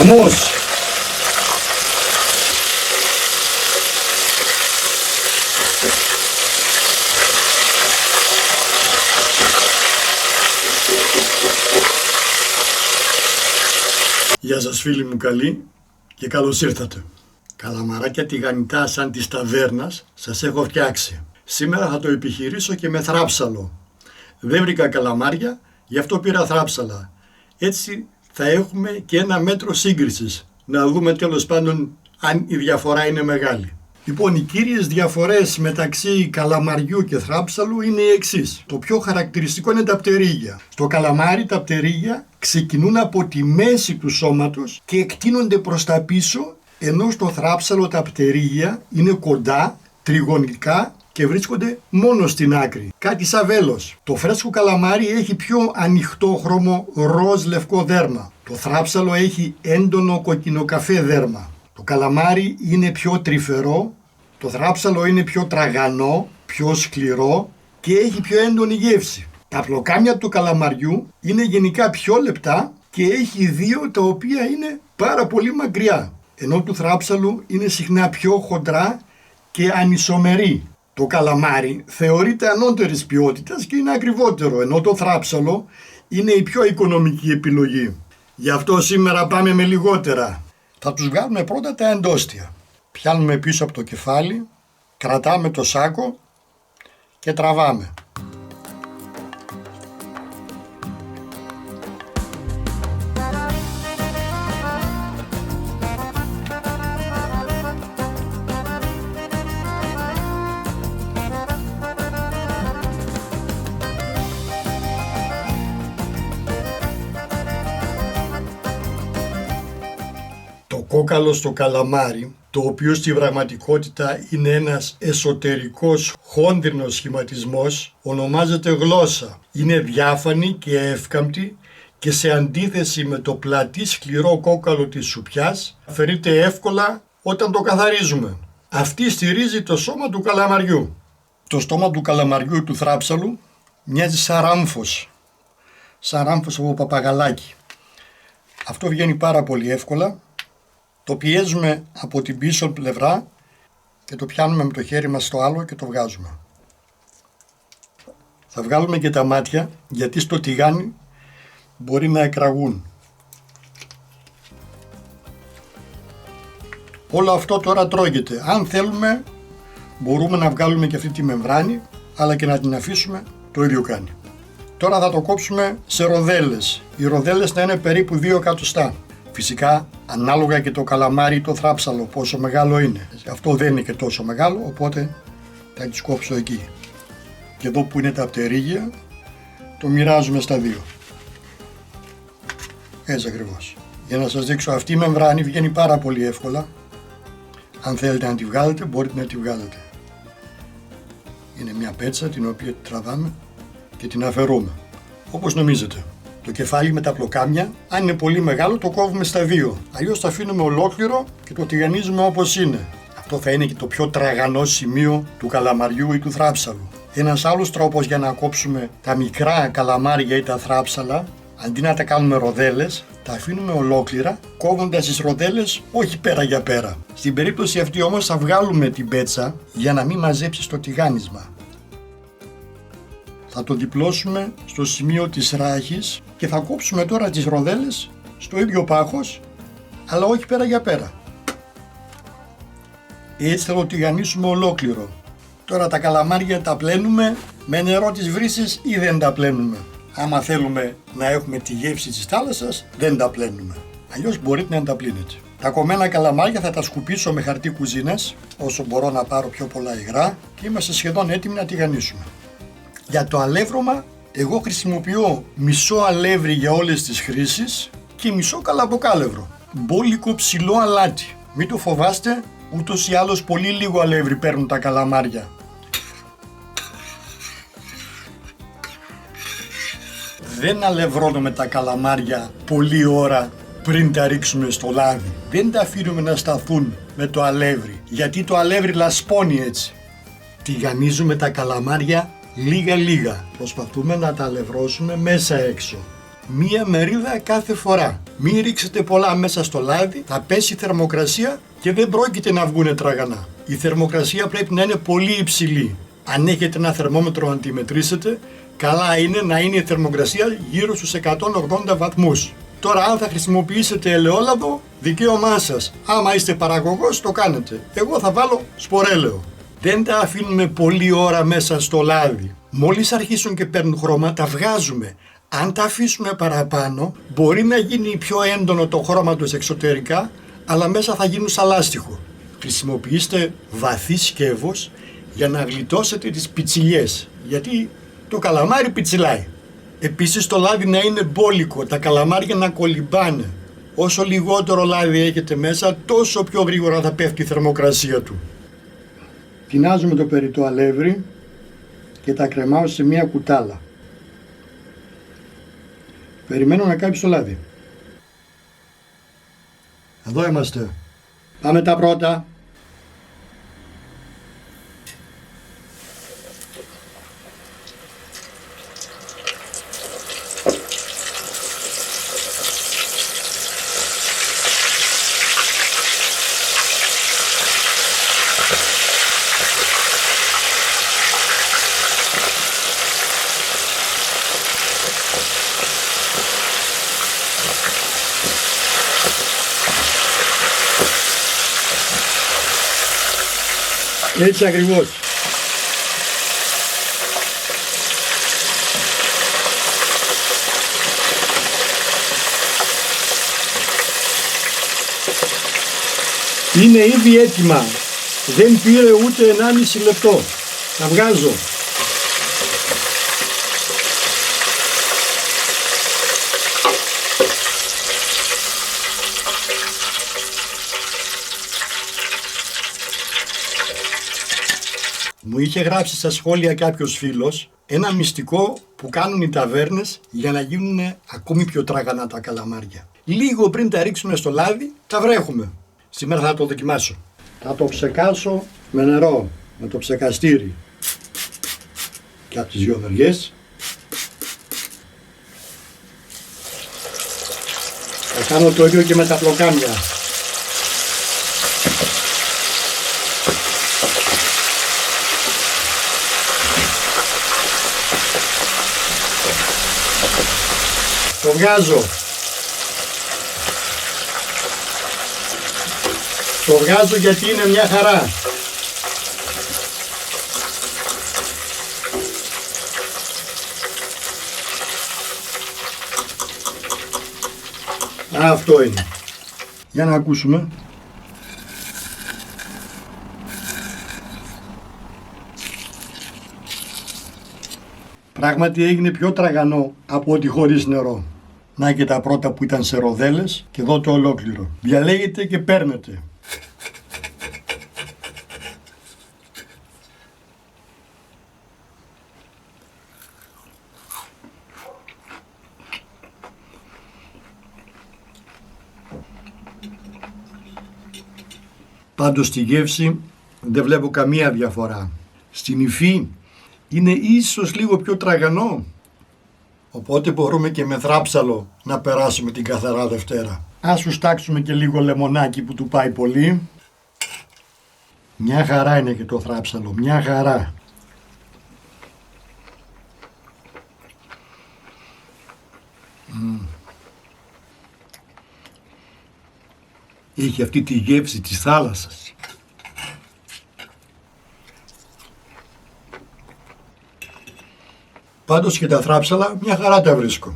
Χαμός! Γεια σας φίλοι μου καλοί και καλώς ήρθατε. Καλαμαράκια τηγανιτά σαν της ταβέρνας σας έχω φτιάξει. Σήμερα θα το επιχειρήσω και με θράψαλο. Δεν βρήκα καλαμάρια, γι' αυτό πήρα θράψαλα. Έτσι θα έχουμε και ένα μέτρο σύγκρισης. Να δούμε τέλος πάντων αν η διαφορά είναι μεγάλη. Λοιπόν, οι κύριες διαφορές μεταξύ καλαμαριού και θράψαλου είναι οι εξής. Το πιο χαρακτηριστικό είναι τα πτερίγια. Στο καλαμάρι τα πτερίγια ξεκινούν από τη μέση του σώματος και εκτείνονται προς τα πίσω, ενώ στο θράψαλο τα πτερίγια είναι κοντά, τριγωνικά και βρίσκονται μόνο στην άκρη. Κάτι σαν βέλος. Το φρέσκο καλαμάρι έχει πιο ανοιχτόχρωμο ροζ λευκό δέρμα. Το θράψαλο έχει έντονο κοκκινοκαφέ δέρμα. Το καλαμάρι είναι πιο τρυφερό, το θράψαλο είναι πιο τραγανό, πιο σκληρό και έχει πιο έντονη γεύση. Τα πλοκάμια του καλαμαριού είναι γενικά πιο λεπτά και έχει δύο τα οποία είναι πάρα πολύ μακριά, ενώ του θράψαλου είναι συχνά πιο χοντρά και ανισομερή. Το καλαμάρι θεωρείται ανώτερης ποιότητας και είναι ακριβότερο, ενώ το θράψαλο είναι η πιο οικονομική επιλογή. Γι' αυτό σήμερα πάμε με λιγότερα. Θα τους βγάλουμε πρώτα τα εντόστια. Πιάνουμε πίσω από το κεφάλι, κρατάμε το σάκο και τραβάμε. Το κόκαλο στο καλαμάρι, το οποίο στη πραγματικότητα είναι ένας εσωτερικός χόνδρινος σχηματισμός, ονομάζεται γλώσσα. Είναι διάφανη και εύκαμπτη και σε αντίθεση με το πλατή σκληρό κόκαλο της σουπιάς, αφαιρείται εύκολα όταν το καθαρίζουμε. Αυτή στηρίζει το σώμα του καλαμαριού. Το στόμα του καλαμαριού του θράψαλου μοιάζει σαν ράμφος. Σαν ράμφος από παπαγαλάκι. Αυτό βγαίνει πάρα πολύ εύκολα. Το πιέζουμε από την πίσω πλευρά και το πιάνουμε με το χέρι μας στο άλλο και το βγάζουμε. Θα βγάλουμε και τα μάτια, γιατί στο τηγάνι μπορεί να εκραγούν. Όλο αυτό τώρα τρώγεται. Αν θέλουμε μπορούμε να βγάλουμε και αυτή τη μεμβράνη, αλλά και να την αφήσουμε, το ίδιο κάνει. Τώρα θα το κόψουμε σε ροδέλες. Οι ροδέλες θα είναι περίπου 2 εκατοστά. Φυσικά ανάλογα και το καλαμάρι ή το θράψαλο πόσο μεγάλο είναι. Αυτό δεν είναι και τόσο μεγάλο, οπότε θα τις κόψω εκεί. Και εδώ που είναι τα πτερίγια το μοιράζουμε στα δύο. Έτσι ακριβώς. Για να σας δείξω, αυτή η μεμβράνη βγαίνει πάρα πολύ εύκολα. Αν θέλετε να τη βγάλετε μπορείτε να τη βγάλετε. Είναι μια πέτσα την οποία τραβάμε και την αφαιρούμε όπως νομίζετε. Το κεφάλι με τα πλοκάμια, αν είναι πολύ μεγάλο, το κόβουμε στα δύο. Αλλιώς το αφήνουμε ολόκληρο και το τηγανίζουμε όπως είναι. Αυτό θα είναι και το πιο τραγανό σημείο του καλαμαριού ή του θράψαλου. Ένας άλλος τρόπος για να κόψουμε τα μικρά καλαμάρια ή τα θράψαλα, αντί να τα κάνουμε ροδέλες, τα αφήνουμε ολόκληρα, κόβοντας τις ροδέλες όχι πέρα για πέρα. Στην περίπτωση αυτή όμως θα βγάλουμε την πέτσα για να μην μαζέψει στο τηγάνισμα. Θα το διπλώσουμε στο σημείο της ράχης και θα κόψουμε τώρα τις ροδέλες στο ίδιο πάχος, αλλά όχι πέρα για πέρα. Έτσι θα το τηγανίσουμε ολόκληρο. Τώρα τα καλαμάρια τα πλένουμε με νερό της βρύσης ή δεν τα πλένουμε. Άμα θέλουμε να έχουμε τη γεύση της θάλασσας, δεν τα πλένουμε. Αλλιώς μπορείτε να τα πλύνετε. Τα κομμένα καλαμάρια θα τα σκουπίσω με χαρτί κουζίνας, όσο μπορώ να πάρω πιο πολλά υγρά, και είμαστε σχεδόν έτοιμοι να τηγανίσουμε. Για το αλεύρωμα, εγώ χρησιμοποιώ μισό αλεύρι για όλες τις χρήσεις και μισό καλαμποκάλευρο. Μπόλικο ψηλό αλάτι. Μην το φοβάστε, ούτως ή άλλως πολύ λίγο αλεύρι παίρνουν τα καλαμάρια. Δεν αλευρώνουμε τα καλαμάρια πολλή ώρα πριν τα ρίξουμε στο λάδι. Δεν τα αφήνουμε να σταθούν με το αλεύρι, γιατί το αλεύρι λασπώνει έτσι. Τηγανίζουμε τα καλαμάρια λίγα λίγα. Προσπαθούμε να τα αλευρώσουμε μέσα έξω. μία μερίδα κάθε φορά. Μην ρίξετε πολλά μέσα στο λάδι, θα πέσει η θερμοκρασία και δεν πρόκειται να βγουνε τραγανά. Η θερμοκρασία πρέπει να είναι πολύ υψηλή. Αν έχετε ένα θερμόμετρο να τη μετρήσετε, καλά είναι να είναι η θερμοκρασία γύρω στους 180 βαθμούς. Τώρα αν θα χρησιμοποιήσετε ελαιόλαδο, δικαίωμά σας. Άμα είστε παραγωγός το κάνετε. Εγώ θα βάλω σπορέλαιο. Δεν τα αφήνουμε πολλή ώρα μέσα στο λάδι. Μόλις αρχίσουν και παίρνουν χρώμα, τα βγάζουμε. Αν τα αφήσουμε παραπάνω, μπορεί να γίνει πιο έντονο το χρώμα τους εξωτερικά, αλλά μέσα θα γίνουν σαν λάστιχο. Χρησιμοποιήστε βαθύ σκεύος για να γλιτώσετε τις πιτσιλιές, γιατί το καλαμάρι πιτσιλάει. Επίσης το λάδι να είναι μπόλικο, τα καλαμάρια να κολυμπάνε. Όσο λιγότερο λάδι έχετε μέσα, τόσο πιο γρήγορα θα πέφτει η θερμοκρασία του. Τινάζουμε το περιττό αλεύρι και τα κρεμάω σε μία κουτάλα. Περιμένω να κάψει το λάδι. Εδώ είμαστε. Πάμε τα πρώτα. Έτσι ακριβώς. Είναι ήδη έτοιμα. Δεν πήρε ούτε 1,5 λεπτό. Τα βγάζω. Μου είχε γράψει στα σχόλια κάποιος φίλος ένα μυστικό που κάνουν οι ταβέρνες για να γίνουν ακόμη πιο τραγανά τα καλαμάρια. Λίγο πριν τα ρίξουμε στο λάδι, τα βρέχουμε. Σήμερα θα το δοκιμάσω. Θα το ψεκάσω με νερό, με το ψεκαστήρι. Και από τις δυο μεριές. Θα κάνω το ίδιο και με τα πλοκάμια. Το βγάζω. Το βγάζω γιατί είναι μια χαρά. Αυτό είναι. Για να ακούσουμε. Πράγματι έγινε πιο τραγανό από ό,τι χωρίς νερό. Να και τα πρώτα που ήταν σε ροδέλες και εδώ το ολόκληρο. Διαλέγετε και παίρνετε. Πάντως στη γεύση δεν βλέπω καμία διαφορά. Στην υφή είναι ίσως λίγο πιο τραγανό. Οπότε μπορούμε και με θράψαλο να περάσουμε την καθαρά Δευτέρα. Ας σουστάξουμε και λίγο λεμονάκι που του πάει πολύ. Μια χαρά είναι και το θράψαλο, μια χαρά. Είχε αυτή τη γεύση της θάλασσας. Πάντως και τα θράψαλα μια χαρά τα βρίσκω.